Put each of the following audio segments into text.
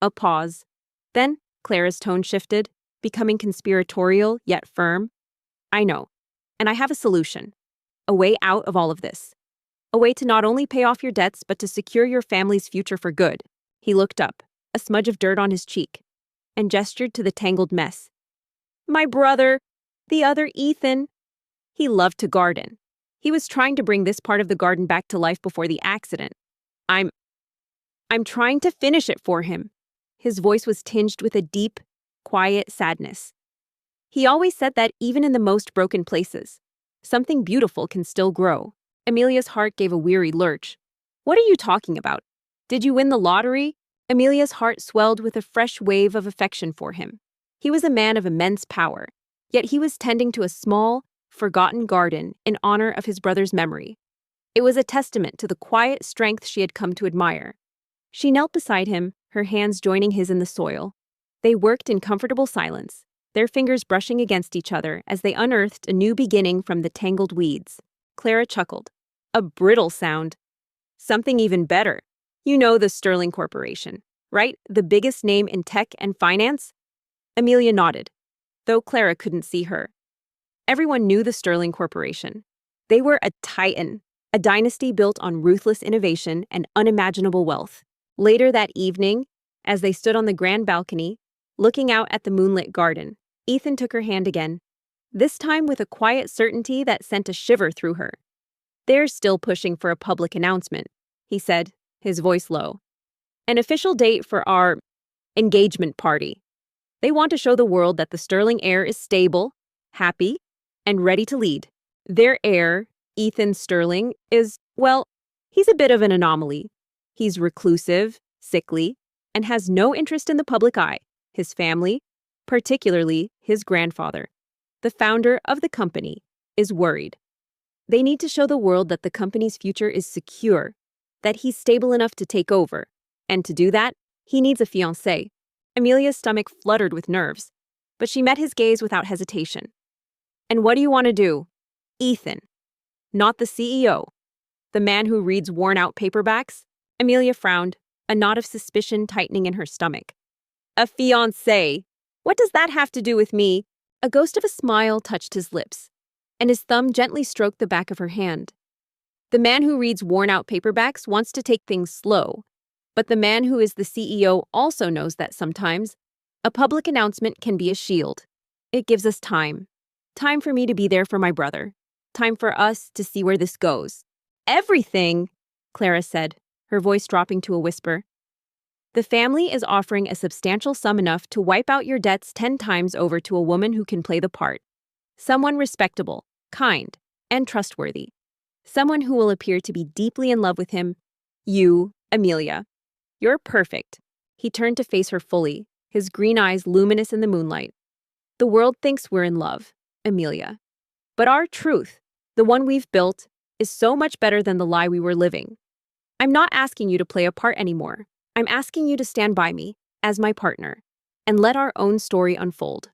A pause. Then, Clara's tone shifted, becoming conspiratorial yet firm. I know. And I have a solution. A way out of all of this. A way to not only pay off your debts, but to secure your family's future for good. He looked up, a smudge of dirt on his cheek, and gestured to the tangled mess. My brother! The other Ethan! He loved to garden. He was trying to bring this part of the garden back to life before the accident. I'm trying to finish it for him. His voice was tinged with a deep, quiet sadness. He always said that even in the most broken places, something beautiful can still grow. Amelia's heart gave a weary lurch. What are you talking about? Did you win the lottery? Amelia's heart swelled with a fresh wave of affection for him. He was a man of immense power, yet he was tending to a small, forgotten garden in honor of his brother's memory. It was a testament to the quiet strength she had come to admire. She knelt beside him, her hands joining his in the soil. They worked in comfortable silence, their fingers brushing against each other as they unearthed a new beginning from the tangled weeds. Clara chuckled. A brittle sound. Something even better. You know the Sterling Corporation, right? The biggest name in tech and finance? Amelia nodded, though Clara couldn't see her. Everyone knew the Sterling Corporation. They were a titan, a dynasty built on ruthless innovation and unimaginable wealth. Later that evening, as they stood on the grand balcony, looking out at the moonlit garden, Ethan took her hand again, this time with a quiet certainty that sent a shiver through her. They're still pushing for a public announcement, he said, his voice low. An official date for our engagement party. They want to show the world that the Sterling heir is stable, happy, and ready to lead. Their heir, Ethan Sterling, is, well, he's a bit of an anomaly. He's reclusive, sickly, and has no interest in the public eye. His family, particularly his grandfather, the founder of the company, is worried. They need to show the world that the company's future is secure, that he's stable enough to take over, and to do that, he needs a fiancée. Amelia's stomach fluttered with nerves, but she met his gaze without hesitation. And what do you want to do? Ethan. Not the CEO. The man who reads worn-out paperbacks? Amelia frowned, a knot of suspicion tightening in her stomach. A fiancé? What does that have to do with me? A ghost of a smile touched his lips, and his thumb gently stroked the back of her hand. The man who reads worn-out paperbacks wants to take things slow, but the man who is the CEO also knows that sometimes a public announcement can be a shield. It gives us time. Time for me to be there for my brother. Time for us to see where this goes. Everything, Clara said, her voice dropping to a whisper. The family is offering a substantial sum enough to wipe out your debts 10 times over to a woman who can play the part. Someone respectable, kind, and trustworthy. Someone who will appear to be deeply in love with him. You, Amelia. You're perfect. He turned to face her fully, his green eyes luminous in the moonlight. The world thinks we're in love, Amelia. But our truth, the one we've built, is so much better than the lie we were living. I'm not asking you to play a part anymore. I'm asking you to stand by me, as my partner, and let our own story unfold.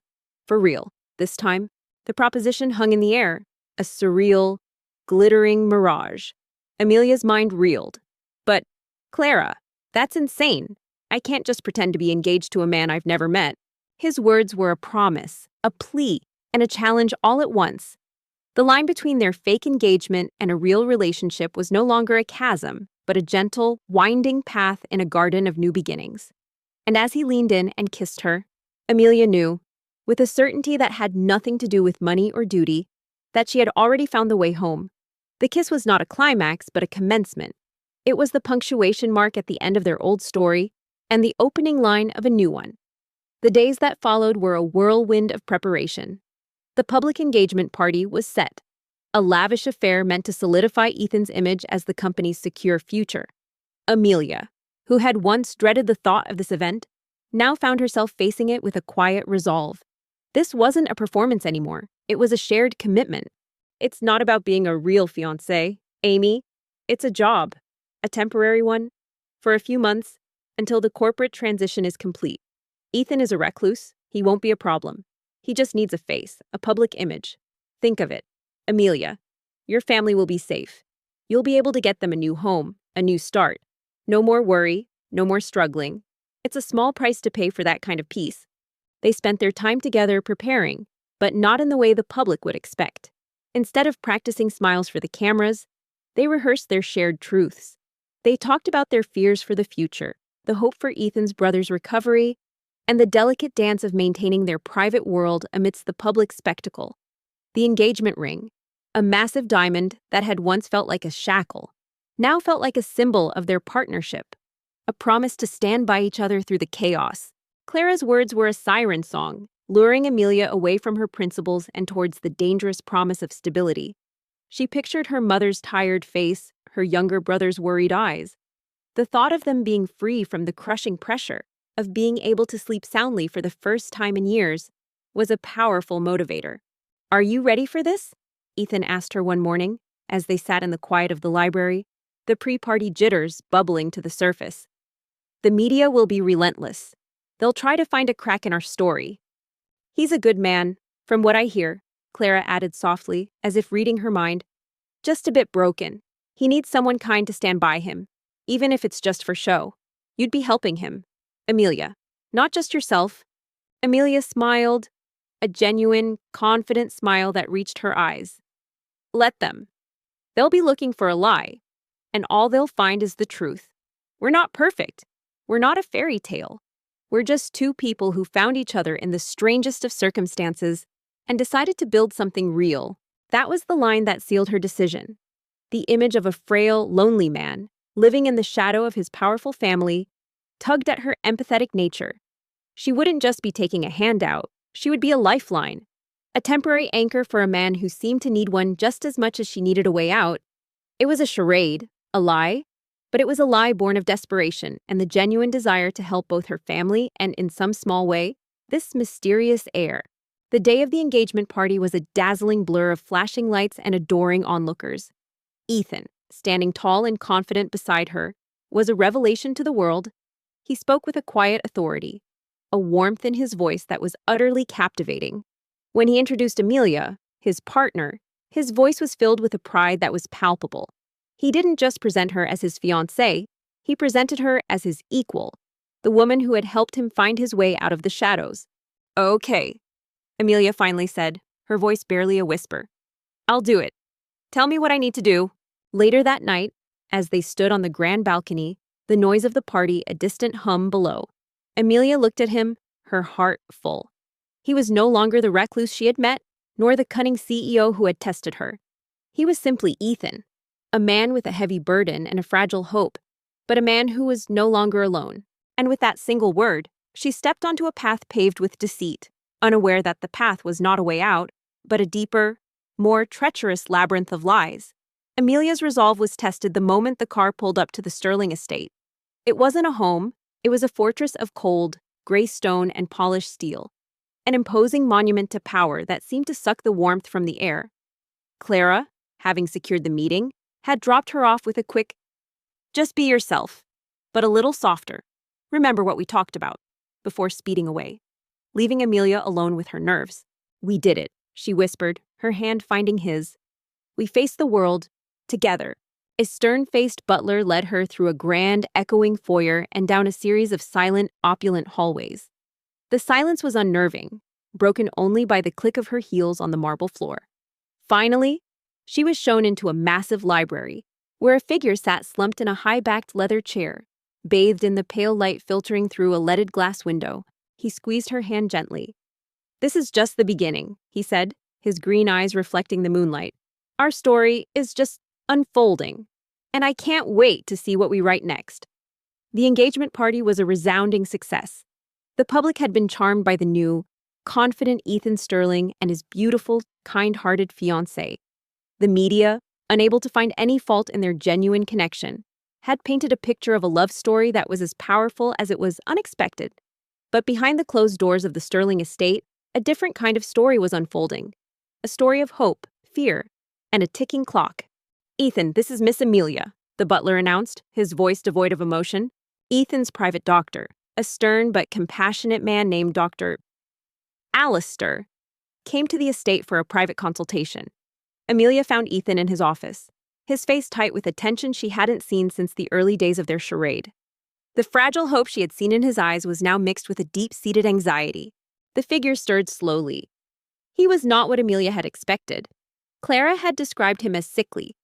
For real, this time, the proposition hung in the air, a surreal, glittering mirage. Amelia's mind reeled. But, Clara, that's insane. I can't just pretend to be engaged to a man I've never met. His words were a promise, a plea, and a challenge all at once. The line between their fake engagement and a real relationship was no longer a chasm, but a gentle, winding path in a garden of new beginnings. And as he leaned in and kissed her, Amelia knew, with a certainty that had nothing to do with money or duty, that she had already found the way home. The kiss was not a climax, but a commencement. It was the punctuation mark at the end of their old story and the opening line of a new one. The days that followed were a whirlwind of preparation. The public engagement party was set, a lavish affair meant to solidify Ethan's image as the company's secure future. Amelia, who had once dreaded the thought of this event, now found herself facing it with a quiet resolve. This wasn't a performance anymore. It was a shared commitment. It's not about being a real fiancé, Amy. It's a job, a temporary one, for a few months, until the corporate transition is complete. Ethan is a recluse. He won't be a problem. He just needs a face, a public image. Think of it. Amelia, your family will be safe. You'll be able to get them a new home, a new start. No more worry, no more struggling. It's a small price to pay for that kind of peace. They spent their time together preparing, but not in the way the public would expect. Instead of practicing smiles for the cameras, they rehearsed their shared truths. They talked about their fears for the future, the hope for Ethan's brother's recovery, and the delicate dance of maintaining their private world amidst the public spectacle. The engagement ring, a massive diamond that had once felt like a shackle, now felt like a symbol of their partnership, a promise to stand by each other through the chaos. Clara's words were a siren song, luring Amelia away from her principles and towards the dangerous promise of stability. She pictured her mother's tired face, her younger brother's worried eyes. The thought of them being free from the crushing pressure of being able to sleep soundly for the first time in years was a powerful motivator. "Are you ready for this?" Ethan asked her one morning as they sat in the quiet of the library, the pre-party jitters bubbling to the surface. "The media will be relentless. They'll try to find a crack in our story." "He's a good man, from what I hear," Clara added softly, as if reading her mind. "Just a bit broken. He needs someone kind to stand by him, even if it's just for show. You'd be helping him, Amelia, not just yourself." Amelia smiled, a genuine, confident smile that reached her eyes. "Let them. They'll be looking for a lie, and all they'll find is the truth. We're not perfect. We're not a fairy tale. We're just two people who found each other in the strangest of circumstances and decided to build something real." That was the line that sealed her decision. The image of a frail, lonely man, living in the shadow of his powerful family, tugged at her empathetic nature. She wouldn't just be taking a handout, she would be a lifeline, a temporary anchor for a man who seemed to need one just as much as she needed a way out. It was a charade, a lie, but it was a lie born of desperation and the genuine desire to help both her family and, in some small way, this mysterious heir. The day of the engagement party was a dazzling blur of flashing lights and adoring onlookers. Ethan, standing tall and confident beside her, was a revelation to the world. He spoke with a quiet authority, a warmth in his voice that was utterly captivating. When he introduced Amelia, his partner, his voice was filled with a pride that was palpable. He didn't just present her as his fiancée, he presented her as his equal, the woman who had helped him find his way out of the shadows. "Okay," Amelia finally said, her voice barely a whisper. "I'll do it. Tell me what I need to do." Later that night, as they stood on the grand balcony, the noise of the party a distant hum below, Amelia looked at him, her heart full. He was no longer the recluse she had met, nor the cunning CEO who had tested her. He was simply Ethan, a man with a heavy burden and a fragile hope, but a man who was no longer alone. And with that single word, she stepped onto a path paved with deceit, unaware that the path was not a way out, but a deeper, more treacherous labyrinth of lies. Amelia's resolve was tested the moment the car pulled up to the Sterling estate. It wasn't a home, it was a fortress of cold, gray stone and polished steel, an imposing monument to power that seemed to suck the warmth from the air. Clara, having secured the meeting, had dropped her off with a quick, "Just be yourself, but a little softer. Remember what we talked about," before speeding away, leaving Amelia alone with her nerves. "We did it," she whispered, her hand finding his. "We faced the world, together." A stern-faced butler led her through a grand, echoing foyer and down a series of silent, opulent hallways. The silence was unnerving, broken only by the click of her heels on the marble floor. Finally, she was shown into a massive library, where a figure sat slumped in a high-backed leather chair, bathed in the pale light filtering through a leaded glass window. He squeezed her hand gently. "This is just the beginning," he said, his green eyes reflecting the moonlight. "Our story is just unfolding, and I can't wait to see what we write next." The engagement party was a resounding success. The public had been charmed by the new, confident Ethan Sterling and his beautiful, kind-hearted fiancée. The media, unable to find any fault in their genuine connection, had painted a picture of a love story that was as powerful as it was unexpected. But behind the closed doors of the Sterling estate, a different kind of story was unfolding. A story of hope, fear, and a ticking clock. "Ethan, this is Miss Amelia," the butler announced, his voice devoid of emotion. Ethan's private doctor, a stern but compassionate man named Dr. Alistair, came to the estate for a private consultation. Amelia found Ethan in his office, his face tight with a tension she hadn't seen since the early days of their charade. The fragile hope she had seen in his eyes was now mixed with a deep-seated anxiety. The figure stirred slowly. He was not what Amelia had expected. Clara had described him as sickly,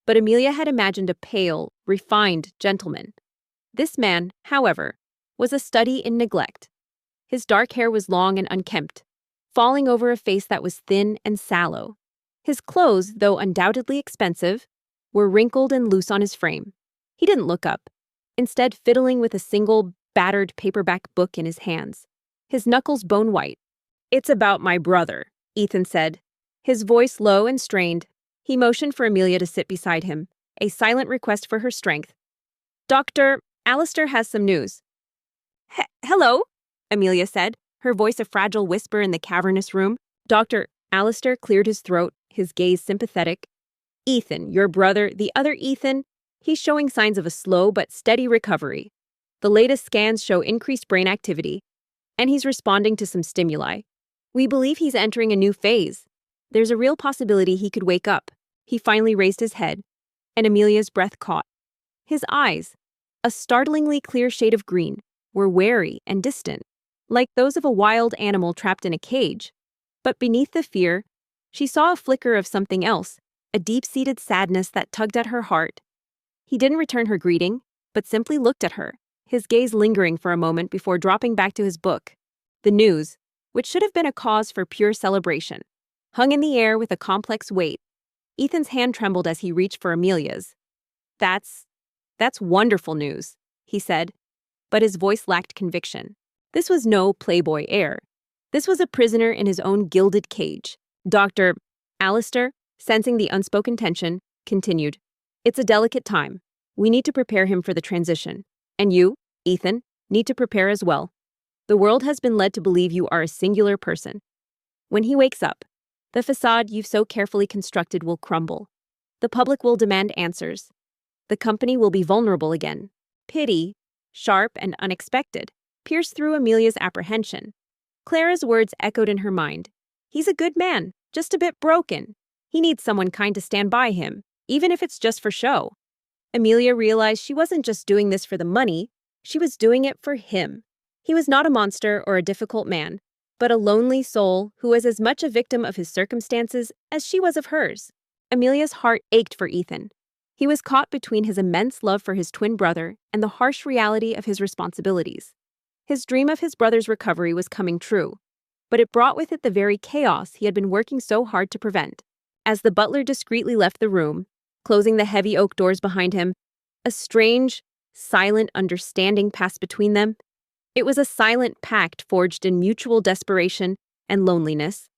but Amelia had imagined a pale, refined gentleman. This man, however, was a study in neglect. His dark hair was long and unkempt, falling over a face that was thin and sallow. His clothes, though undoubtedly expensive, were wrinkled and loose on his frame. He didn't look up, instead fiddling with a single, battered paperback book in his hands, his knuckles bone-white. "It's about my brother," Ethan said, his voice low and strained. He motioned for Amelia to sit beside him, a silent request for her strength. "Dr. Alistair has some news." "Hello," Amelia said, her voice a fragile whisper in the cavernous room. Dr. Alistair cleared his throat, his gaze sympathetic. "Ethan, your brother, the other Ethan, he's showing signs of a slow but steady recovery. The latest scans show increased brain activity, and he's responding to some stimuli. We believe he's entering a new phase. There's a real possibility he could wake up." He finally raised his head, and Amelia's breath caught. His eyes, a startlingly clear shade of green, were wary and distant, like those of a wild animal trapped in a cage. But beneath the fear, she saw a flicker of something else, a deep-seated sadness that tugged at her heart. He didn't return her greeting, but simply looked at her, his gaze lingering for a moment before dropping back to his book. The news, which should have been a cause for pure celebration, hung in the air with a complex weight. Ethan's hand trembled as he reached for Amelia's. That's wonderful news," he said, but his voice lacked conviction. This was no playboy heir. This was a prisoner in his own gilded cage. Dr. Alistair, sensing the unspoken tension, continued, "It's a delicate time. We need to prepare him for the transition. And you, Ethan, need to prepare as well. The world has been led to believe you are a singular person. When he wakes up, the facade you've so carefully constructed will crumble. The public will demand answers. The company will be vulnerable again." Pity, sharp and unexpected, pierced through Amelia's apprehension. Clara's words echoed in her mind. "He's a good man, just a bit broken. He needs someone kind to stand by him, even if it's just for show." Amelia realized she wasn't just doing this for the money, she was doing it for him. He was not a monster or a difficult man, but a lonely soul who was as much a victim of his circumstances as she was of hers. Amelia's heart ached for Ethan. He was caught between his immense love for his twin brother and the harsh reality of his responsibilities. His dream of his brother's recovery was coming true, but it brought with it the very chaos he had been working so hard to prevent. As the butler discreetly left the room, closing the heavy oak doors behind him, a strange, silent understanding passed between them. It was a silent pact forged in mutual desperation and loneliness.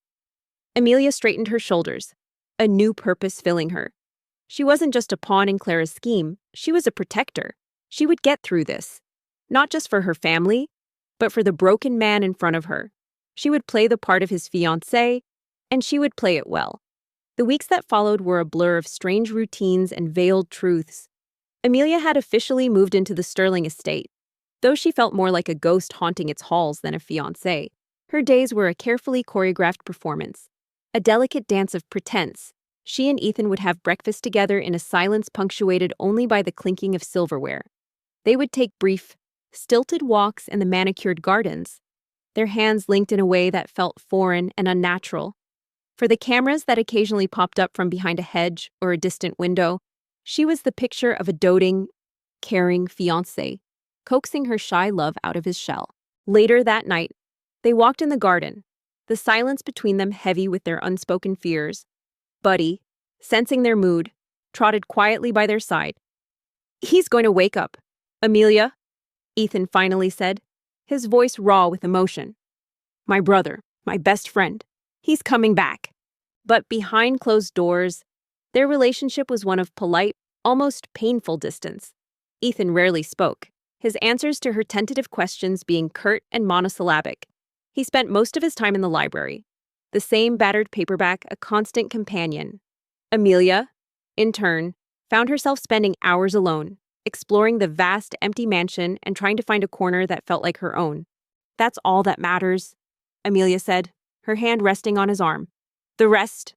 Amelia straightened her shoulders, a new purpose filling her. She wasn't just a pawn in Clara's scheme, she was a protector. She would get through this, not just for her family, but for the broken man in front of her. She would play the part of his fiancé, and she would play it well. The weeks that followed were a blur of strange routines and veiled truths. Amelia had officially moved into the Sterling estate, though she felt more like a ghost haunting its halls than a fiancé. Her days were a carefully choreographed performance, a delicate dance of pretense. She and Ethan would have breakfast together in a silence punctuated only by the clinking of silverware. They would take brief, stilted walks in the manicured gardens, their hands linked in a way that felt foreign and unnatural. For the cameras that occasionally popped up from behind a hedge or a distant window, she was the picture of a doting, caring fiancé, coaxing her shy love out of his shell. Later that night, they walked in the garden, the silence between them heavy with their unspoken fears. Buddy, sensing their mood, trotted quietly by their side. "He's going to wake up, Amelia," Ethan finally said, his voice raw with emotion. "My brother, my best friend, he's coming back." But behind closed doors, their relationship was one of polite, almost painful distance. Ethan rarely spoke, his answers to her tentative questions being curt and monosyllabic. He spent most of his time in the library, the same battered paperback a constant companion. Amelia, in turn, found herself spending hours alone, exploring the vast, empty mansion and trying to find a corner that felt like her own. "That's all that matters," Amelia said, her hand resting on his arm. "The rest,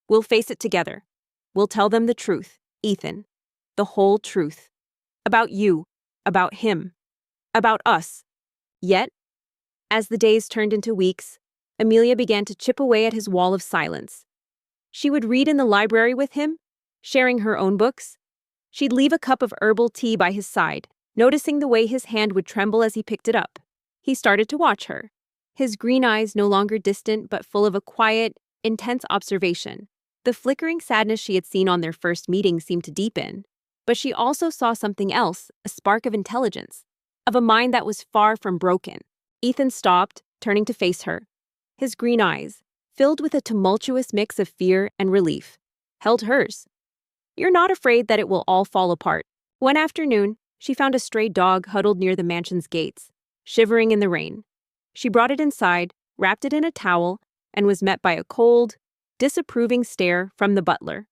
we'll face it together. We'll tell them the truth, Ethan. The whole truth. About you, about him." About us. Yet, as the days turned into weeks, Amelia began to chip away at his wall of silence. She would read in the library with him, sharing her own books. She'd leave a cup of herbal tea by his side, noticing the way his hand would tremble as he picked it up. He started to watch her, his green eyes no longer distant but full of a quiet, intense observation. The flickering sadness she had seen on their first meeting seemed to deepen, but she also saw something else, a spark of intelligence, of a mind that was far from broken. Ethan stopped, turning to face her. His green eyes, filled with a tumultuous mix of fear and relief, held hers. "You're not afraid that it will all fall apart." One afternoon, she found a stray dog huddled near the mansion's gates, shivering in the rain. She brought it inside, wrapped it in a towel, and was met by a cold, disapproving stare from the butler.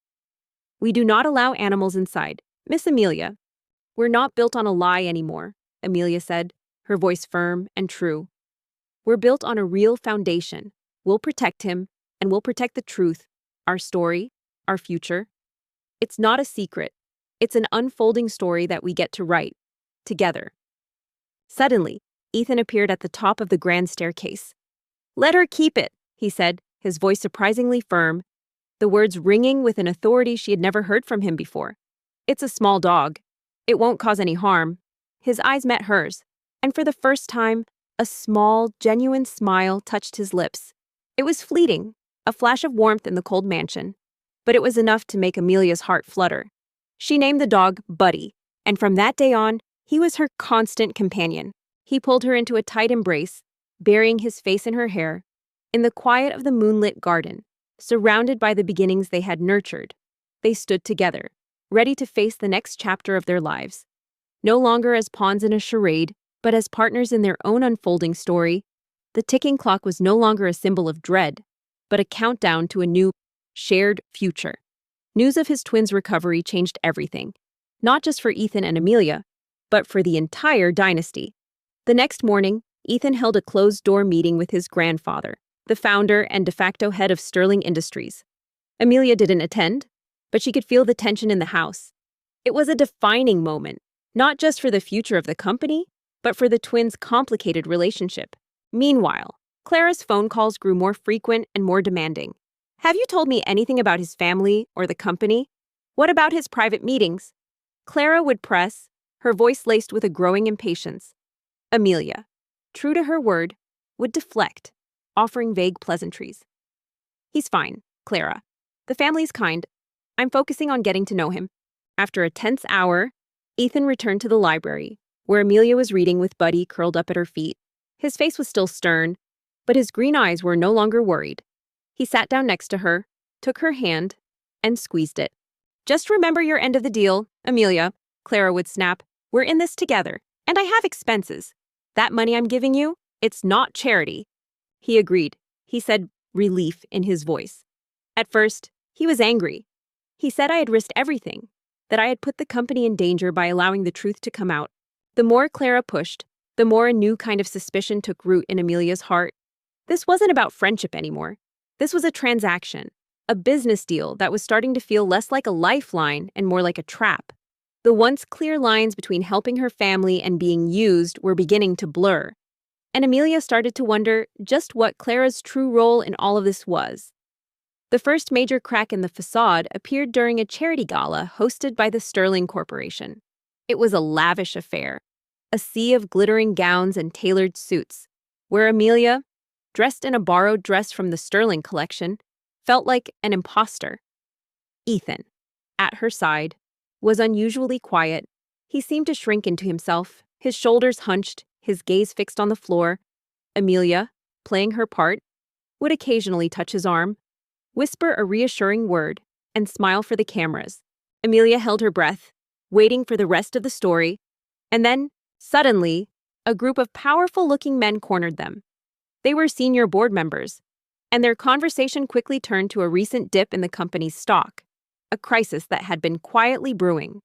"We do not allow animals inside, Miss Amelia." "We're not built on a lie anymore," Amelia said, her voice firm and true. "We're built on a real foundation. We'll protect him, and we'll protect the truth, our story, our future. It's not a secret. It's an unfolding story that we get to write, together." Suddenly, Ethan appeared at the top of the grand staircase. "Let her keep it," he said, his voice surprisingly firm, the words ringing with an authority she had never heard from him before. "It's a small dog. It won't cause any harm." His eyes met hers, and for the first time, a small, genuine smile touched his lips. It was fleeting, a flash of warmth in the cold mansion, but it was enough to make Amelia's heart flutter. She named the dog Buddy, and from that day on, he was her constant companion. He pulled her into a tight embrace, burying his face in her hair, in the quiet of the moonlit garden, surrounded by the beginnings they had nurtured. They stood together, ready to face the next chapter of their lives. No longer as pawns in a charade, but as partners in their own unfolding story. The ticking clock was no longer a symbol of dread, but a countdown to a new, shared future. News of his twins' recovery changed everything, not just for Ethan and Amelia, but for the entire dynasty. The next morning, Ethan held a closed-door meeting with his grandfather, the founder and de facto head of Sterling Industries. Amelia didn't attend, but she could feel the tension in the house. It was a defining moment, not just for the future of the company, but for the twins' complicated relationship. Meanwhile, Clara's phone calls grew more frequent and more demanding. "Have you told me anything about his family or the company? What about his private meetings?" Clara would press, her voice laced with a growing impatience. Amelia, true to her word, would deflect, offering vague pleasantries. "He's fine, Clara. The family's kind. I'm focusing on getting to know him." After a tense hour, Ethan returned to the library, where Amelia was reading with Buddy curled up at her feet. His face was still stern, but his green eyes were no longer worried. He sat down next to her, took her hand, and squeezed it. "Just remember your end of the deal, Amelia," Clara would snap. "We're in this together, and I have expenses. That money I'm giving you, it's not charity." He agreed. He said, relief in his voice. At first, he was angry. He said I had risked everything, that I had put the company in danger by allowing the truth to come out. The more Clara pushed, the more a new kind of suspicion took root in Amelia's heart. This wasn't about friendship anymore. This was a transaction, a business deal that was starting to feel less like a lifeline and more like a trap. The once clear lines between helping her family and being used were beginning to blur, and Amelia started to wonder just what Clara's true role in all of this was. The first major crack in the facade appeared during a charity gala hosted by the Sterling Corporation. It was a lavish affair, a sea of glittering gowns and tailored suits, where Amelia, dressed in a borrowed dress from the Sterling collection, felt like an imposter. Ethan, at her side, was unusually quiet. He seemed to shrink into himself, his shoulders hunched, his gaze fixed on the floor. Amelia, playing her part, would occasionally touch his arm, whisper a reassuring word, and smile for the cameras. Amelia held her breath, waiting for the rest of the story, and then, suddenly, a group of powerful-looking men cornered them. They were senior board members, and their conversation quickly turned to a recent dip in the company's stock, a crisis that had been quietly brewing.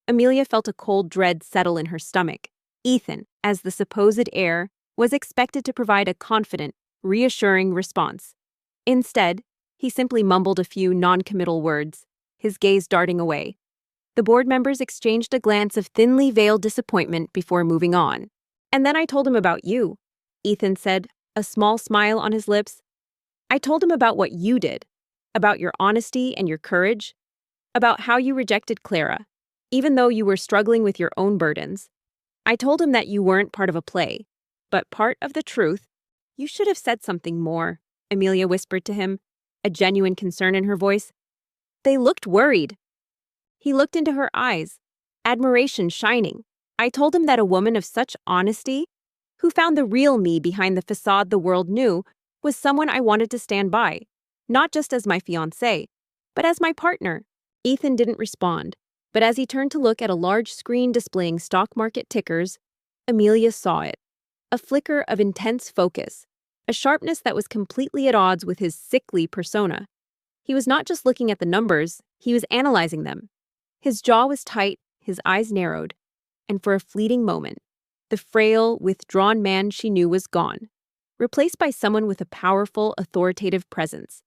Amelia felt a cold dread settle in her stomach. Ethan, as the supposed heir, was expected to provide a confident, reassuring response. Instead, he simply mumbled a few non-committal words, his gaze darting away. The board members exchanged a glance of thinly veiled disappointment before moving on. And then I told him about you, Ethan said, a small smile on his lips. I told him about what you did, about your honesty and your courage, about how you rejected Clara, even though you were struggling with your own burdens. I told him that you weren't part of a play, but part of the truth. You should have said something more, Amelia whispered to him, a genuine concern in her voice. They looked worried. He looked into her eyes, admiration shining. I told him that a woman of such honesty, who found the real me behind the facade the world knew, was someone I wanted to stand by, not just as my fiancé, but as my partner. Ethan didn't respond, but as he turned to look at a large screen displaying stock market tickers, Amelia saw it. A flicker of intense focus, a sharpness that was completely at odds with his sickly persona. He was not just looking at the numbers, he was analyzing them. His jaw was tight, his eyes narrowed, and for a fleeting moment, the frail, withdrawn man she knew was gone, replaced by someone with a powerful, authoritative presence.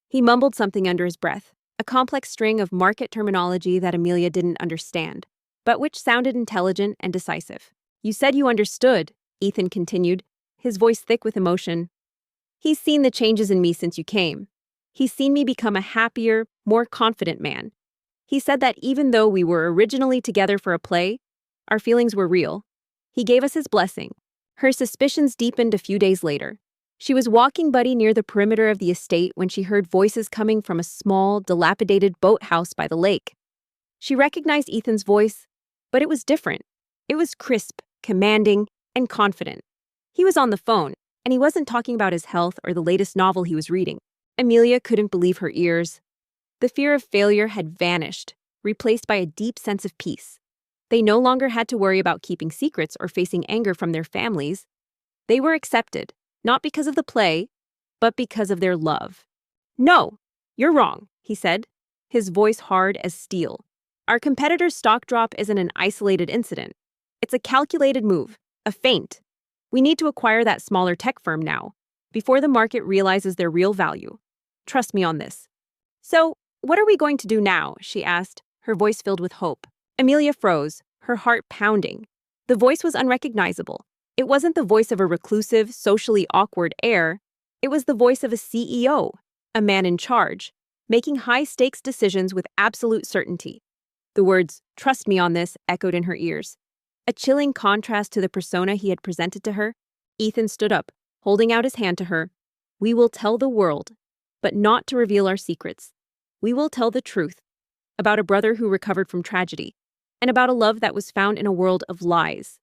He mumbled something under his breath, a complex string of market terminology that Amelia didn't understand, but which sounded intelligent and decisive. You said you understood, Ethan continued, his voice thick with emotion. He's seen the changes in me since you came. He's seen me become a happier, more confident man. He said that even though we were originally together for a play, our feelings were real. He gave us his blessing. Her suspicions deepened a few days later. She was walking Buddy near the perimeter of the estate when she heard voices coming from a small, dilapidated boathouse by the lake. She recognized Ethan's voice, but it was different. It was crisp, commanding, and confident. He was on the phone, and he wasn't talking about his health or the latest novel he was reading. Amelia couldn't believe her ears. The fear of failure had vanished, replaced by a deep sense of peace. They no longer had to worry about keeping secrets or facing anger from their families. They were accepted, not because of the play, but because of their love. No, you're wrong, he said, his voice hard as steel. Our competitor's stock drop isn't an isolated incident. It's a calculated move, a feint. We need to acquire that smaller tech firm now, before the market realizes their real value. Trust me on this. So, what are we going to do now? She asked, her voice filled with hope. Amelia froze, her heart pounding. The voice was unrecognizable. It wasn't the voice of a reclusive, socially awkward heir. It was the voice of a CEO, a man in charge, making high-stakes decisions with absolute certainty. The words, "Trust me on this," echoed in her ears. A chilling contrast to the persona he had presented to her. Ethan stood up, holding out his hand to her. We will tell the world, but not to reveal our secrets. We will tell the truth about a brother who recovered from tragedy, and about a love that was found in a world of lies.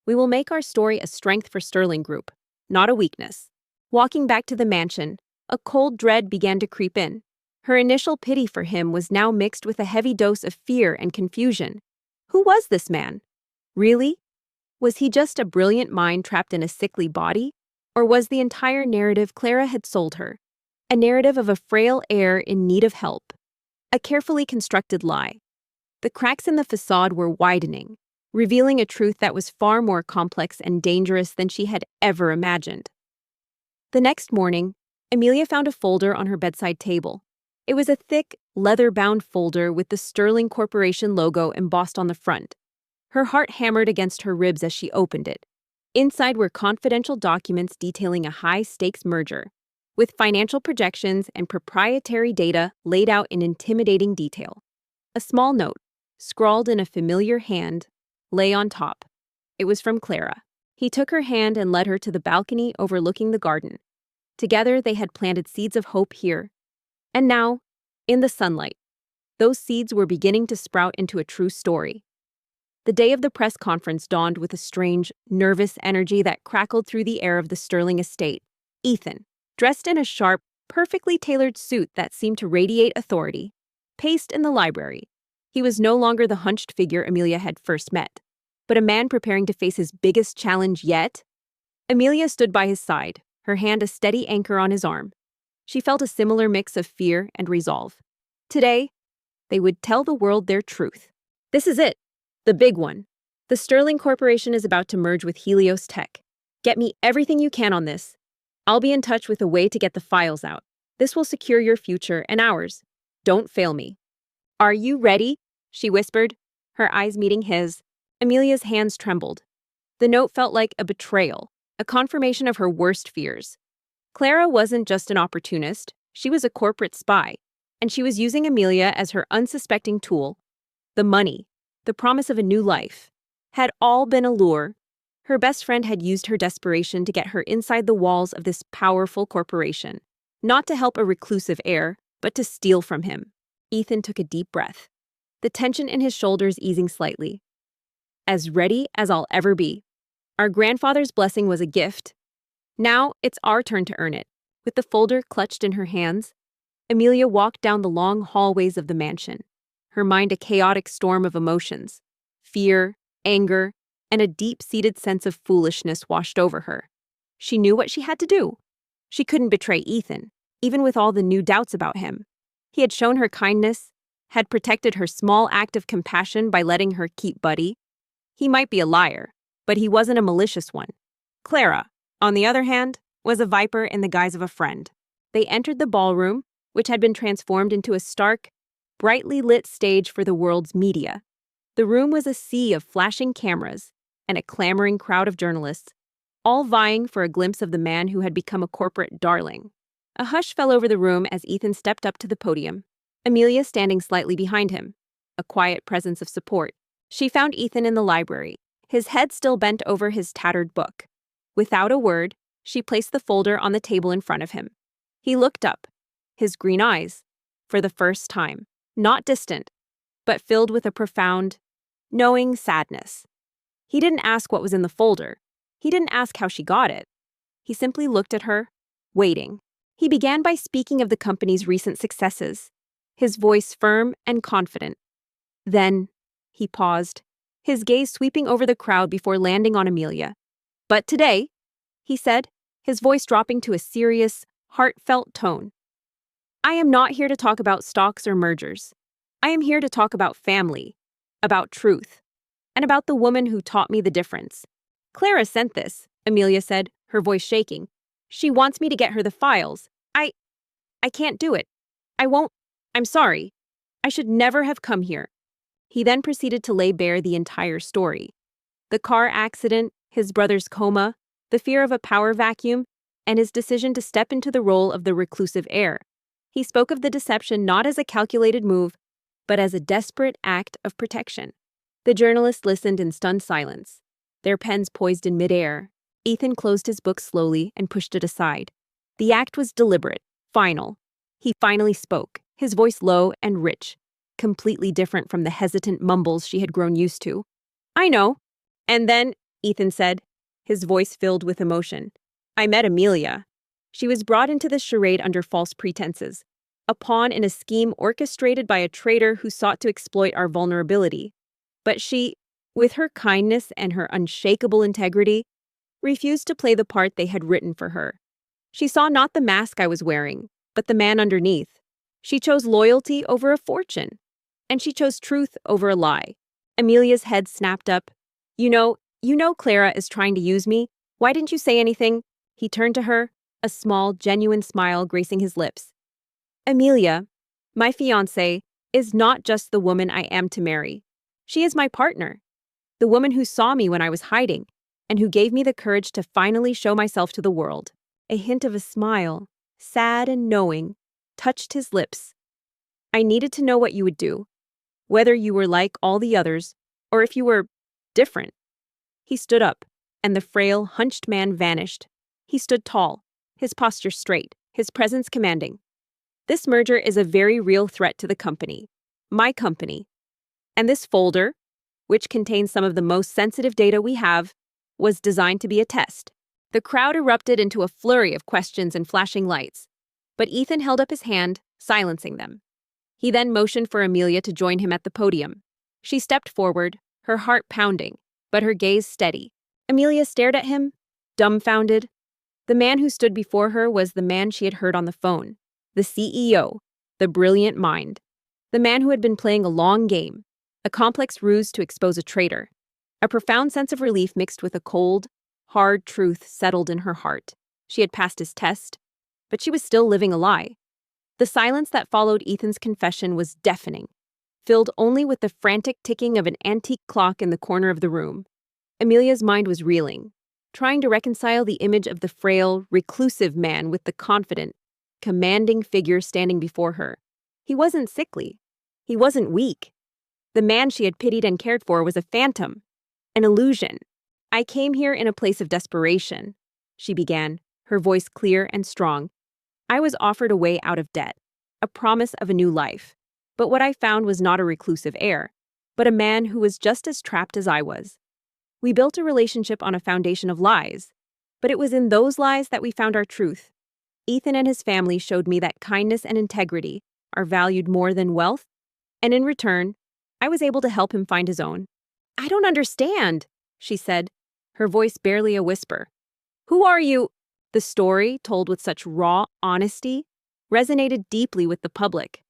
We will make our story a strength for Sterling Group, not a weakness. Walking back to the mansion, a cold dread began to creep in. Her initial pity for him was now mixed with a heavy dose of fear and confusion. Who was this man? Really? Was he just a brilliant mind trapped in a sickly body? Or was the entire narrative Clara had sold her a narrative of a frail heir in need of help? A carefully constructed lie. The cracks in the facade were widening, revealing a truth that was far more complex and dangerous than she had ever imagined. The next morning, Amelia found a folder on her bedside table. It was a thick, leather-bound folder with the Sterling Corporation logo embossed on the front. Her heart hammered against her ribs as she opened it. Inside were confidential documents detailing a high-stakes merger, with financial projections and proprietary data laid out in intimidating detail. A small note, scrawled in a familiar hand, lay on top. It was from Clara. He took her hand and led her to the balcony overlooking the garden. Together, they had planted seeds of hope here. And now, in the sunlight, those seeds were beginning to sprout into a true story. The day of the press conference dawned with a strange, nervous energy that crackled through the air of the Sterling estate. Ethan, dressed in a sharp, perfectly tailored suit that seemed to radiate authority, paced in the library. He was no longer the hunched figure Amelia had first met, but a man preparing to face his biggest challenge yet. Amelia stood by his side, her hand a steady anchor on his arm. She felt a similar mix of fear and resolve. Today, they would tell the world their truth. This is it, the big one. The Sterling Corporation is about to merge with Helios Tech. Get me everything you can on this. I'll be in touch with a way to get the files out. This will secure your future and ours. Don't fail me. Are you ready? She whispered, her eyes meeting his. Amelia's hands trembled. The note felt like a betrayal, a confirmation of her worst fears. Clara wasn't just an opportunist, she was a corporate spy, and she was using Amelia as her unsuspecting tool. The money, the promise of a new life, had all been a lure. Her best friend had used her desperation to get her inside the walls of this powerful corporation, not to help a reclusive heir, but to steal from him. Ethan took a deep breath, the tension in his shoulders easing slightly. As ready as I'll ever be. Our grandfather's blessing was a gift. Now it's our turn to earn it. With the folder clutched in her hands, Amelia walked down the long hallways of the mansion, her mind a chaotic storm of emotions. Fear, anger, and a deep-seated sense of foolishness washed over her. She knew what she had to do. She couldn't betray Ethan, even with all the new doubts about him. He had shown her kindness, had protected her small act of compassion by letting her keep Buddy. He might be a liar, but he wasn't a malicious one. Clara, on the other hand, was a viper in the guise of a friend. They entered the ballroom, which had been transformed into a stark, brightly lit stage for the world's media. The room was a sea of flashing cameras and a clamoring crowd of journalists, all vying for a glimpse of the man who had become a corporate darling. A hush fell over the room as Ethan stepped up to the podium, Amelia standing slightly behind him, a quiet presence of support. She found Ethan in the library, his head still bent over his tattered book. Without a word, she placed the folder on the table in front of him. He looked up, his green eyes, for the first time, not distant, but filled with a profound, knowing sadness. He didn't ask what was in the folder. He didn't ask how she got it. He simply looked at her, waiting. He began by speaking of the company's recent successes, his voice firm and confident. Then, he paused, his gaze sweeping over the crowd before landing on Amelia. But today, he said, his voice dropping to a serious, heartfelt tone, I am not here to talk about stocks or mergers. I am here to talk about family, about truth, and about the woman who taught me the difference. Clara sent this, Amelia said, her voice shaking. She wants me to get her the files. I can't do it. I won't. I'm sorry. I should never have come here. He then proceeded to lay bare the entire story. The car accident, his brother's coma, the fear of a power vacuum, and his decision to step into the role of the reclusive heir. He spoke of the deception not as a calculated move, but as a desperate act of protection. The journalists listened in stunned silence, their pens poised in midair. Ethan closed his book slowly and pushed it aside. The act was deliberate, final. He finally spoke, his voice low and rich, completely different from the hesitant mumbles she had grown used to. I know. And then, Ethan said, his voice filled with emotion, I met Amelia. She was brought into this charade under false pretenses, a pawn in a scheme orchestrated by a traitor who sought to exploit our vulnerability. But she, with her kindness and her unshakable integrity, refused to play the part they had written for her. She saw not the mask I was wearing, but the man underneath. She chose loyalty over a fortune, and she chose truth over a lie. Amelia's head snapped up. You know Clara is trying to use me. Why didn't you say anything? He turned to her, a small, genuine smile gracing his lips. Amelia, my fiancée, is not just the woman I am to marry. She is my partner, the woman who saw me when I was hiding, and who gave me the courage to finally show myself to the world. A hint of a smile, sad and knowing, touched his lips. I needed to know what you would do, whether you were like all the others, or if you were different. He stood up, and the frail, hunched man vanished. He stood tall, his posture straight, his presence commanding. This merger is a very real threat to the company, my company. And this folder, which contains some of the most sensitive data we have, was designed to be a test. The crowd erupted into a flurry of questions and flashing lights, but Ethan held up his hand, silencing them. He then motioned for Amelia to join him at the podium. She stepped forward, her heart pounding, but her gaze steady. Amelia stared at him, dumbfounded. The man who stood before her was the man she had heard on the phone, the CEO, the brilliant mind, the man who had been playing a long game, a complex ruse to expose a traitor. A profound sense of relief mixed with a cold, hard truth settled in her heart. She had passed his test, but she was still living a lie. The silence that followed Ethan's confession was deafening, filled only with the frantic ticking of an antique clock in the corner of the room. Amelia's mind was reeling, trying to reconcile the image of the frail, reclusive man with the confident, commanding figure standing before her. He wasn't sickly. He wasn't weak. The man she had pitied and cared for was a phantom, an illusion. "I came here in a place of desperation," she began, her voice clear and strong. "I was offered a way out of debt, a promise of a new life. But what I found was not a reclusive heir, but a man who was just as trapped as I was. We built a relationship on a foundation of lies, but it was in those lies that we found our truth. Ethan and his family showed me that kindness and integrity are valued more than wealth, and in return, I was able to help him find his own." "I don't understand," she said, her voice barely a whisper. "Who are you?" The story, told with such raw honesty, resonated deeply with the public.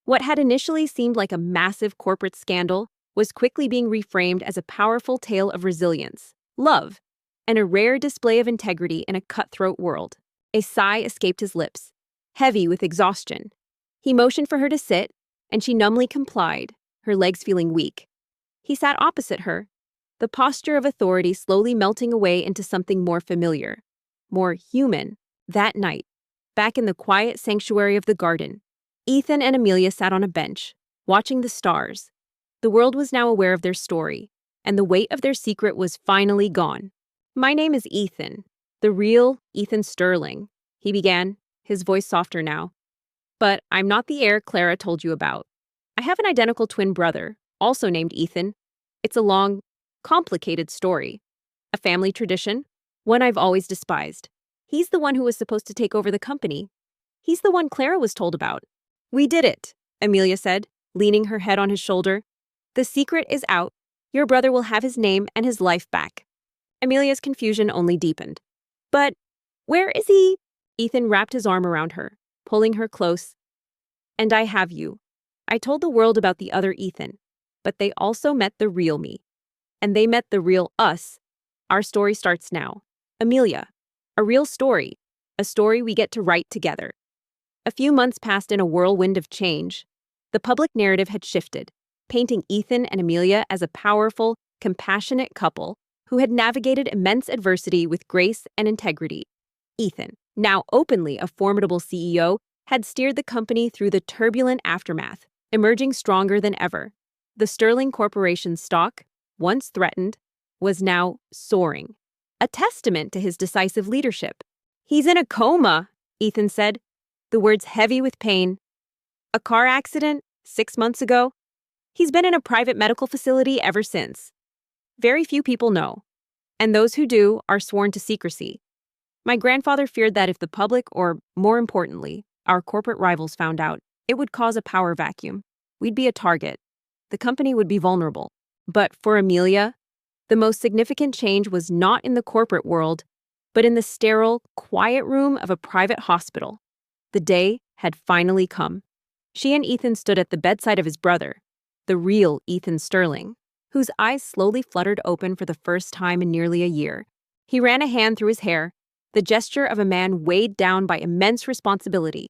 What had initially seemed like a massive corporate scandal was quickly being reframed as a powerful tale of resilience, love, and a rare display of integrity in a cutthroat world. A sigh escaped his lips, heavy with exhaustion. He motioned for her to sit, and she numbly complied, her legs feeling weak. He sat opposite her, the posture of authority slowly melting away into something more familiar, more human. That night, back in the quiet sanctuary of the garden, Ethan and Amelia sat on a bench, watching the stars. The world was now aware of their story, and the weight of their secret was finally gone. "My name is Ethan, the real Ethan Sterling," he began, his voice softer now. "But I'm not the heir Clara told you about. I have an identical twin brother, also named Ethan. It's a long, complicated story. A family tradition, one I've always despised. He's the one who was supposed to take over the company. He's the one Clara was told about." "We did it," Amelia said, leaning her head on his shoulder. "The secret is out. Your brother will have his name and his life back." Amelia's confusion only deepened. "But where is he?" Ethan wrapped his arm around her, pulling her close. "And I have you. I told the world about the other Ethan, but they also met the real me. And they met the real us. Our story starts now. Amelia, a real story, a story we get to write together." A few months passed in a whirlwind of change. The public narrative had shifted, painting Ethan and Amelia as a powerful, compassionate couple who had navigated immense adversity with grace and integrity. Ethan, now openly a formidable CEO, had steered the company through the turbulent aftermath, emerging stronger than ever. The Sterling Corporation's stock, once threatened, was now soaring, a testament to his decisive leadership. "He's in a coma," Ethan said, the words heavy with pain. "A car accident 6 months ago. He's been in a private medical facility ever since. Very few people know, and those who do are sworn to secrecy. My grandfather feared that if the public, or more importantly, our corporate rivals found out, it would cause a power vacuum. We'd be a target. The company would be vulnerable. But for Amelia, the most significant change was not in the corporate world, but in the sterile, quiet room of a private hospital. The day had finally come. She and Ethan stood at the bedside of his brother, the real Ethan Sterling, whose eyes slowly fluttered open for the first time in nearly a year. He ran a hand through his hair, the gesture of a man weighed down by immense responsibility.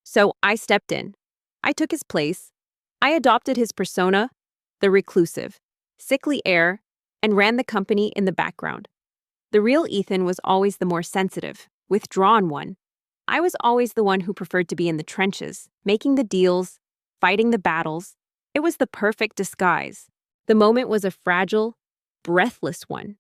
So I stepped in. I took his place. I adopted his persona, the reclusive, sickly heir, and ran the company in the background. The real Ethan was always the more sensitive, withdrawn one. I was always the one who preferred to be in the trenches, making the deals, fighting the battles. It was the perfect disguise. The moment was a fragile, breathless one.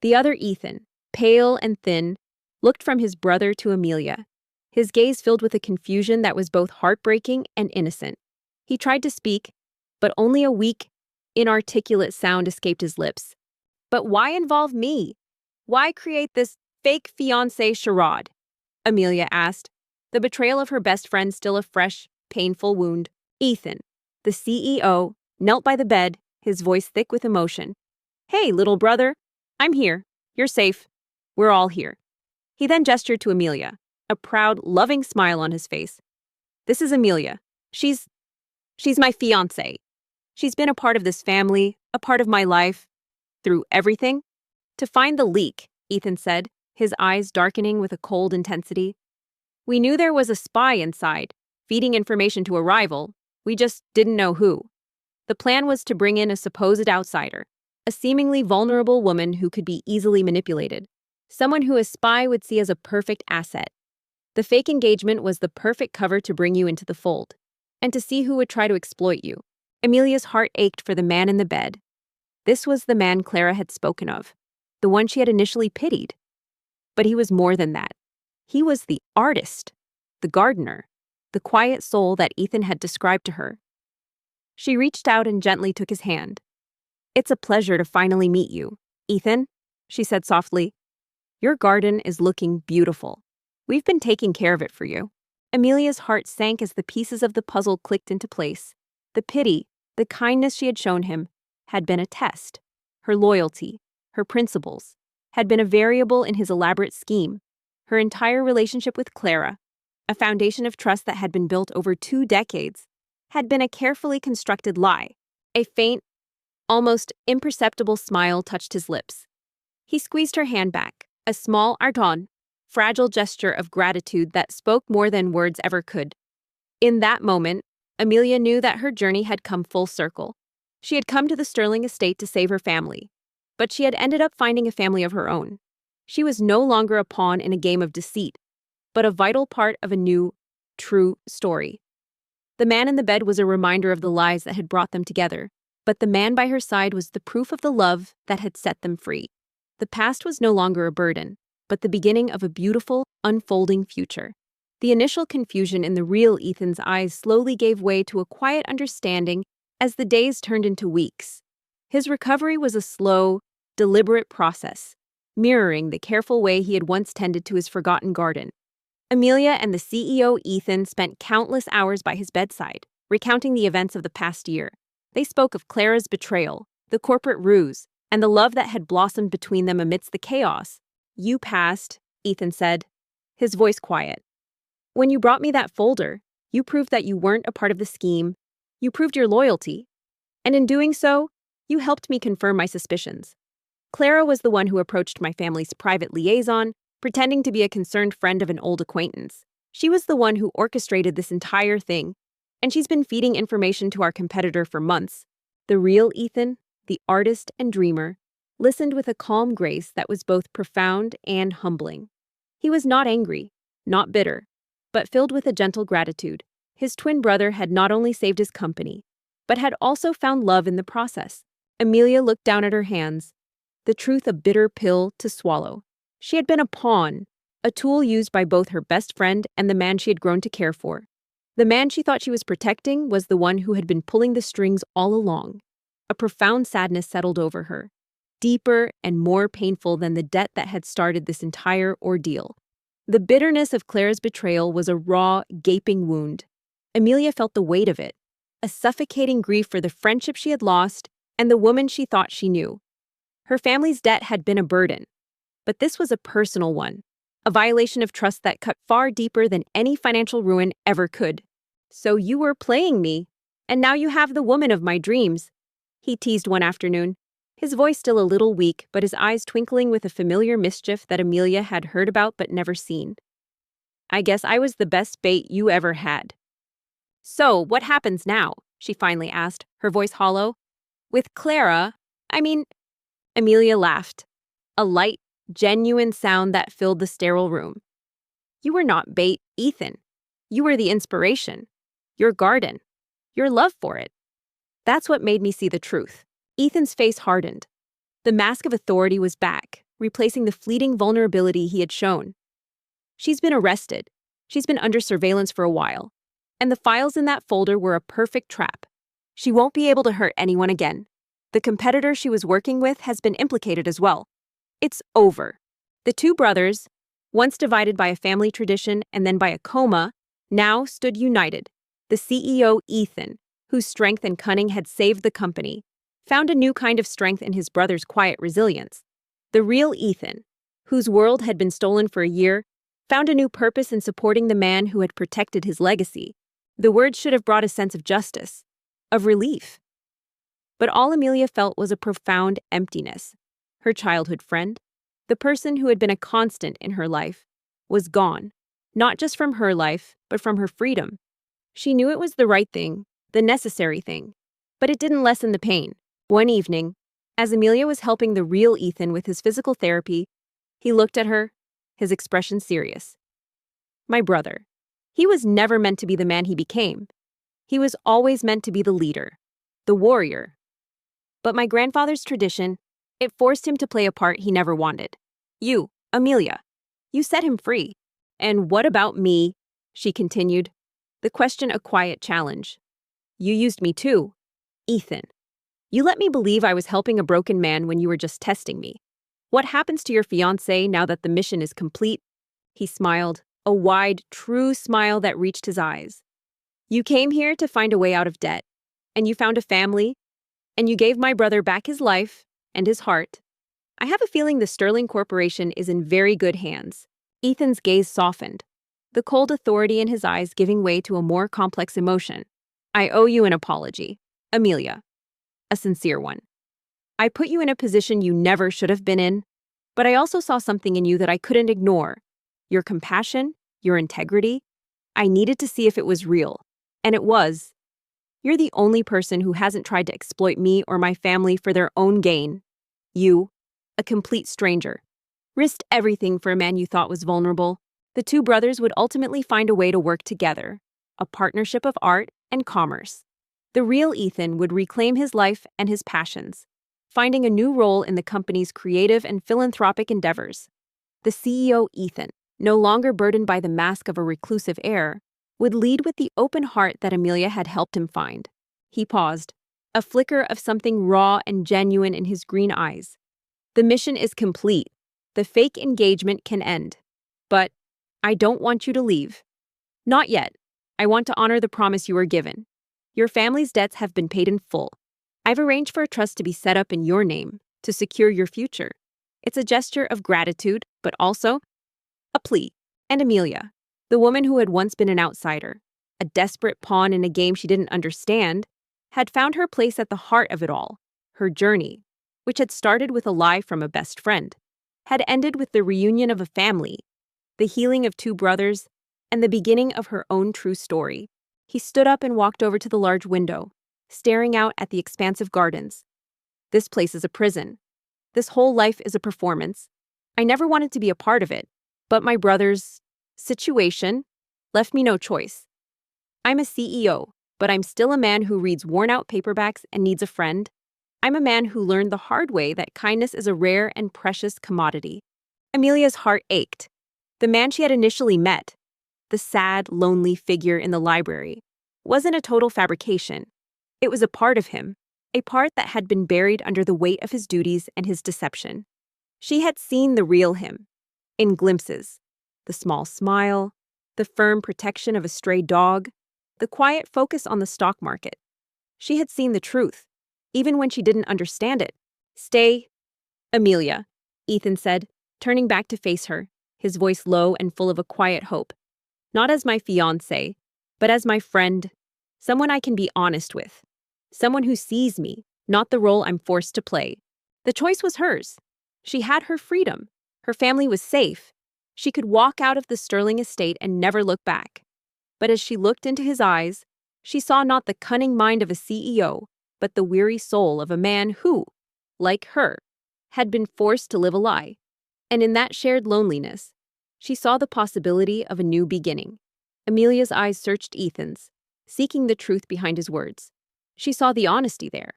The other Ethan, pale and thin, looked from his brother to Amelia, his gaze filled with a confusion that was both heartbreaking and innocent. He tried to speak, but only a weak, inarticulate sound escaped his lips. "But why involve me? Why create this fake fiancé charade?" Amelia asked, the betrayal of her best friend still a fresh, painful wound. Ethan, the CEO, knelt by the bed, his voice thick with emotion. "Hey, little brother, I'm here. You're safe. We're all here." He then gestured to Amelia, a proud, loving smile on his face. "This is Amelia. She's my fiancée. She's been a part of this family, a part of my life, through everything." "To find the leak," Ethan said, his eyes darkening with a cold intensity. "We knew there was a spy inside, feeding information to a rival. We just didn't know who. The plan was to bring in a supposed outsider, a seemingly vulnerable woman who could be easily manipulated, someone who a spy would see as a perfect asset. The fake engagement was the perfect cover to bring you into the fold, and to see who would try to exploit you. Amelia's heart ached for the man in the bed. This was the man Clara had spoken of, the one she had initially pitied. But he was more than that. He was the artist, the gardener, the quiet soul that Ethan had described to her. She reached out and gently took his hand. "It's a pleasure to finally meet you, Ethan," she said softly. "Your garden is looking beautiful. We've been taking care of it for you." Amelia's heart sank as the pieces of the puzzle clicked into place. The pity, the kindness she had shown him, had been a test. Her loyalty, her principles, had been a variable in his elaborate scheme. Her entire relationship with Clara, a foundation of trust that had been built over 2 decades, had been a carefully constructed lie. A faint, almost imperceptible smile touched his lips. He squeezed her hand back, a small ardon, fragile gesture of gratitude that spoke more than words ever could. In that moment, Amelia knew that her journey had come full circle. She had come to the Sterling estate to save her family, but she had ended up finding a family of her own. She was no longer a pawn in a game of deceit, but a vital part of a new, true story. The man in the bed was a reminder of the lies that had brought them together, but the man by her side was the proof of the love that had set them free. The past was no longer a burden, but the beginning of a beautiful, unfolding future. The initial confusion in the real Ethan's eyes slowly gave way to a quiet understanding as the days turned into weeks. His recovery was a slow, deliberate process, mirroring the careful way he had once tended to his forgotten garden. Amelia and the CEO Ethan spent countless hours by his bedside, recounting the events of the past year. They spoke of Clara's betrayal, the corporate ruse, and the love that had blossomed between them amidst the chaos. "You passed," Ethan said, his voice quiet. "When you brought me that folder, you proved that you weren't a part of the scheme. You proved your loyalty. And in doing so, you helped me confirm my suspicions. Clara was the one who approached my family's private liaison, pretending to be a concerned friend of an old acquaintance. She was the one who orchestrated this entire thing, and she's been feeding information to our competitor for months." The real Ethan, the artist and dreamer, listened with a calm grace that was both profound and humbling. He was not angry, not bitter, but filled with a gentle gratitude. His twin brother had not only saved his company, but had also found love in the process. Amelia looked down at her hands, the truth a bitter pill to swallow. She had been a pawn, a tool used by both her best friend and the man she had grown to care for. The man she thought she was protecting was the one who had been pulling the strings all along. A profound sadness settled over her, deeper and more painful than the debt that had started this entire ordeal. The bitterness of Clara's betrayal was a raw, gaping wound. Amelia felt the weight of it, a suffocating grief for the friendship she had lost and the woman she thought she knew. Her family's debt had been a burden, but this was a personal one, a violation of trust that cut far deeper than any financial ruin ever could. "So you were playing me, and now you have the woman of my dreams," he teased one afternoon, his voice still a little weak but his eyes twinkling with a familiar mischief that Amelia had heard about but never seen. "I guess I was the best bait you ever had." "So, what happens now?" she finally asked, her voice hollow. "With Clara, I mean—" Amelia laughed, a light, genuine sound that filled the sterile room. "You were not bait, Ethan. You were the inspiration. Your garden. Your love for it. That's what made me see the truth." Ethan's face hardened. The mask of authority was back, replacing the fleeting vulnerability he had shown. "She's been arrested. She's been under surveillance for a while. And the files in that folder were a perfect trap. She won't be able to hurt anyone again. The competitor she was working with has been implicated as well. It's over." The two brothers, once divided by a family tradition and then by a coma, now stood united. The CEO, Ethan, whose strength and cunning had saved the company, found a new kind of strength in his brother's quiet resilience. The real Ethan, whose world had been stolen for a year, found a new purpose in supporting the man who had protected his legacy. The words should have brought a sense of justice, of relief. But all Amelia felt was a profound emptiness. Her childhood friend, the person who had been a constant in her life, was gone, not just from her life, but from her freedom. She knew it was the right thing, the necessary thing, but it didn't lessen the pain. One evening, As Amelia was helping the real Ethan with his physical therapy, he looked at her, his expression serious. My brother. He was never meant to be the man he became. He was always meant to be the leader, the warrior. But my grandfather's tradition, it forced him to play a part he never wanted. You, Amelia, you set him free. And what about me? She continued, the question a quiet challenge. You used me too, Ethan. You let me believe I was helping a broken man when you were just testing me. What happens to your fiancé now that the mission is complete? He smiled, a wide, true smile that reached his eyes. You came here to find a way out of debt, and you found a family, and you gave my brother back his life and his heart. I have a feeling the Sterling Corporation is in very good hands. Ethan's gaze softened, the cold authority in his eyes giving way to a more complex emotion. I owe you an apology, Amelia. A sincere one. I put you in a position you never should have been in, but I also saw something in you that I couldn't ignore. Your compassion, your integrity. I needed to see if it was real, and it was. You're the only person who hasn't tried to exploit me or my family for their own gain. You, a complete stranger, risked everything for a man you thought was vulnerable. The two brothers would ultimately find a way to work together, a partnership of art and commerce. The real Ethan would reclaim his life and his passions, finding a new role in the company's creative and philanthropic endeavors. The CEO Ethan, no longer burdened by the mask of a reclusive heir, would lead with the open heart that Amelia had helped him find. He paused, a flicker of something raw and genuine in his green eyes. The mission is complete. The fake engagement can end. But I don't want you to leave. Not yet. I want to honor the promise you were given. Your family's debts have been paid in full. I've arranged for a trust to be set up in your name to secure your future. It's a gesture of gratitude, but also a plea. And Amelia, the woman who had once been an outsider, a desperate pawn in a game she didn't understand, had found her place at the heart of it all. Her journey, which had started with a lie from a best friend, had ended with the reunion of a family, the healing of two brothers, and the beginning of her own true story. He stood up and walked over to the large window, staring out at the expansive gardens. This place is a prison. This whole life is a performance. I never wanted to be a part of it, but my brother's situation left me no choice. I'm a CEO, but I'm still a man who reads worn-out paperbacks and needs a friend. I'm a man who learned the hard way that kindness is a rare and precious commodity. Amelia's heart ached. The man she had initially met, the sad, lonely figure in the library, wasn't a total fabrication. It was a part of him, a part that had been buried under the weight of his duties and his deception. She had seen the real him, in glimpses, the small smile, the firm protection of a stray dog, the quiet focus on the stock market. She had seen the truth, even when she didn't understand it. Stay, Amelia, Ethan said, turning back to face her, his voice low and full of a quiet hope. Not as my fiancé, but as my friend, someone I can be honest with, someone who sees me, not the role I'm forced to play. The choice was hers. She had her freedom. Her family was safe. She could walk out of the Sterling estate and never look back. But as she looked into his eyes, she saw not the cunning mind of a CEO, but the weary soul of a man who, like her, had been forced to live a lie. And in that shared loneliness, she saw the possibility of a new beginning. Amelia's eyes searched Ethan's, seeking the truth behind his words. She saw the honesty there,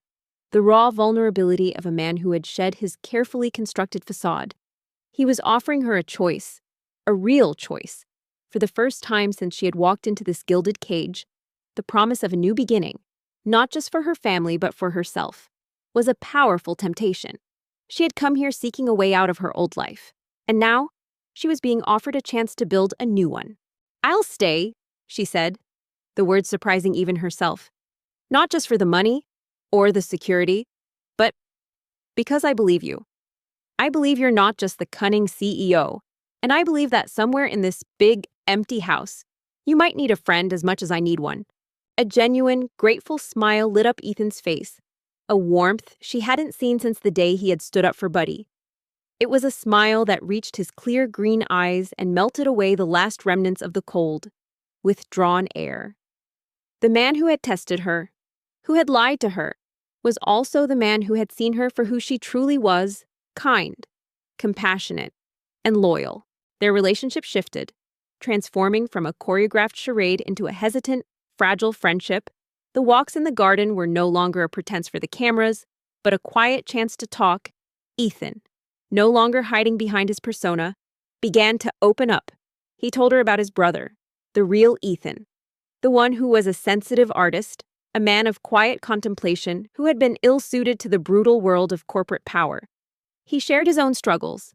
the raw vulnerability of a man who had shed his carefully constructed facade. He was offering her a choice, a real choice. For the first time since she had walked into this gilded cage, the promise of a new beginning, not just for her family but for herself, was a powerful temptation. She had come here seeking a way out of her old life, and now she was being offered a chance to build a new one. I'll stay, she said, the words surprising even herself. Not just for the money or the security, but because I believe you. I believe you're not just the cunning CEO, and I believe that somewhere in this big, empty house, you might need a friend as much as I need one. A genuine, grateful smile lit up Ethan's face, a warmth she hadn't seen since the day he had stood up for Buddy. It was a smile that reached his clear green eyes and melted away the last remnants of the cold, withdrawn air. The man who had tested her, who had lied to her, was also the man who had seen her for who she truly was: kind, compassionate, and loyal. Their relationship shifted, transforming from a choreographed charade into a hesitant, fragile friendship. The walks in the garden were no longer a pretense for the cameras, but a quiet chance to talk. Ethan, no longer hiding behind his persona, began to open up. He told her about his brother, the real Ethan, the one who was a sensitive artist, a man of quiet contemplation who had been ill-suited to the brutal world of corporate power. He shared his own struggles,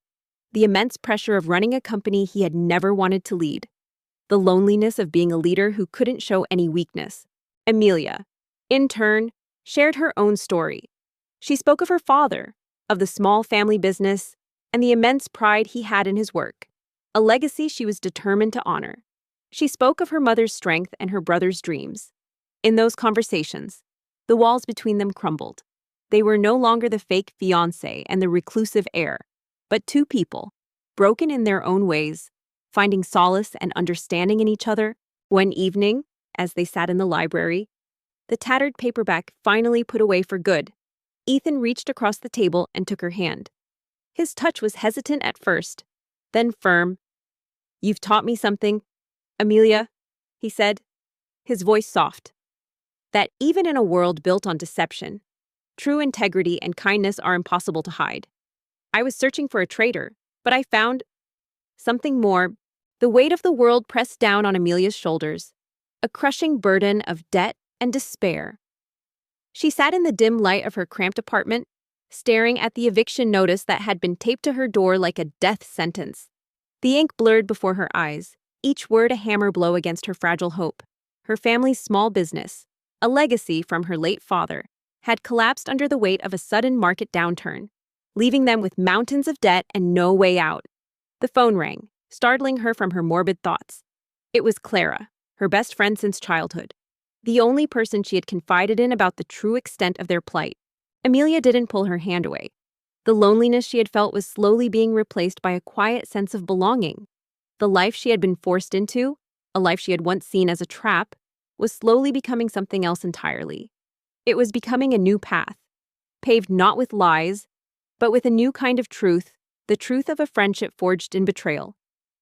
the immense pressure of running a company he had never wanted to lead, the loneliness of being a leader who couldn't show any weakness. Amelia, in turn, shared her own story. She spoke of her father, of the small family business, and the immense pride he had in his work, a legacy she was determined to honor. She spoke of her mother's strength and her brother's dreams. In those conversations, the walls between them crumbled. They were no longer the fake fiancé and the reclusive heir, but two people, broken in their own ways, finding solace and understanding in each other. One evening, as they sat in the library, the tattered paperback finally put away for good, Ethan reached across the table and took her hand. His touch was hesitant at first, then firm. "You've taught me something, Amelia," he said, his voice soft. "That even in a world built on deception, true integrity and kindness are impossible to hide. I was searching for a traitor, but I found something more." The weight of the world pressed down on Amelia's shoulders, a crushing burden of debt and despair. She sat in the dim light of her cramped apartment, staring at the eviction notice that had been taped to her door like a death sentence. The ink blurred before her eyes, each word a hammer blow against her fragile hope. Her family's small business, a legacy from her late father, had collapsed under the weight of a sudden market downturn, leaving them with mountains of debt and no way out. The phone rang, startling her from her morbid thoughts. It was Clara, her best friend since childhood, the only person she had confided in about the true extent of their plight. Amelia didn't pull her hand away. The loneliness she had felt was slowly being replaced by a quiet sense of belonging. The life she had been forced into, a life she had once seen as a trap, was slowly becoming something else entirely. It was becoming a new path, paved not with lies, but with a new kind of truth, the truth of a friendship forged in betrayal,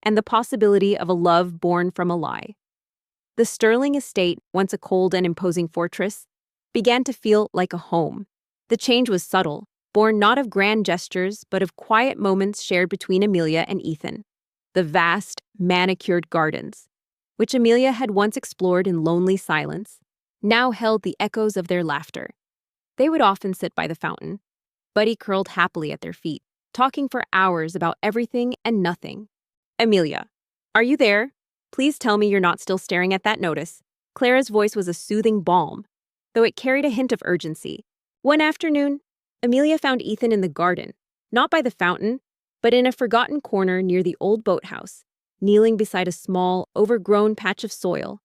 and the possibility of a love born from a lie. The Sterling estate, once a cold and imposing fortress, began to feel like a home. The change was subtle, born not of grand gestures, but of quiet moments shared between Amelia and Ethan. The vast, manicured gardens, which Amelia had once explored in lonely silence, now held the echoes of their laughter. They would often sit by the fountain, Buddy curled happily at their feet, talking for hours about everything and nothing. "Amelia, are you there? Please tell me you're not still staring at that notice." Clara's voice was a soothing balm, though it carried a hint of urgency. One afternoon, Amelia found Ethan in the garden, not by the fountain, but in a forgotten corner near the old boathouse, kneeling beside a small, overgrown patch of soil.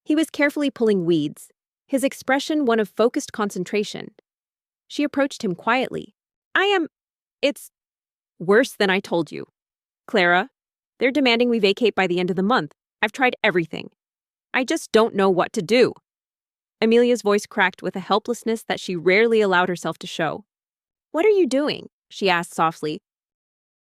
He was carefully pulling weeds, his expression one of focused concentration. She approached him quietly. It's worse than I told you. Clara, they're demanding we vacate by the end of the month. I've tried everything. I just don't know what to do." Amelia's voice cracked with a helplessness that she rarely allowed herself to show. "What are you doing?" she asked softly,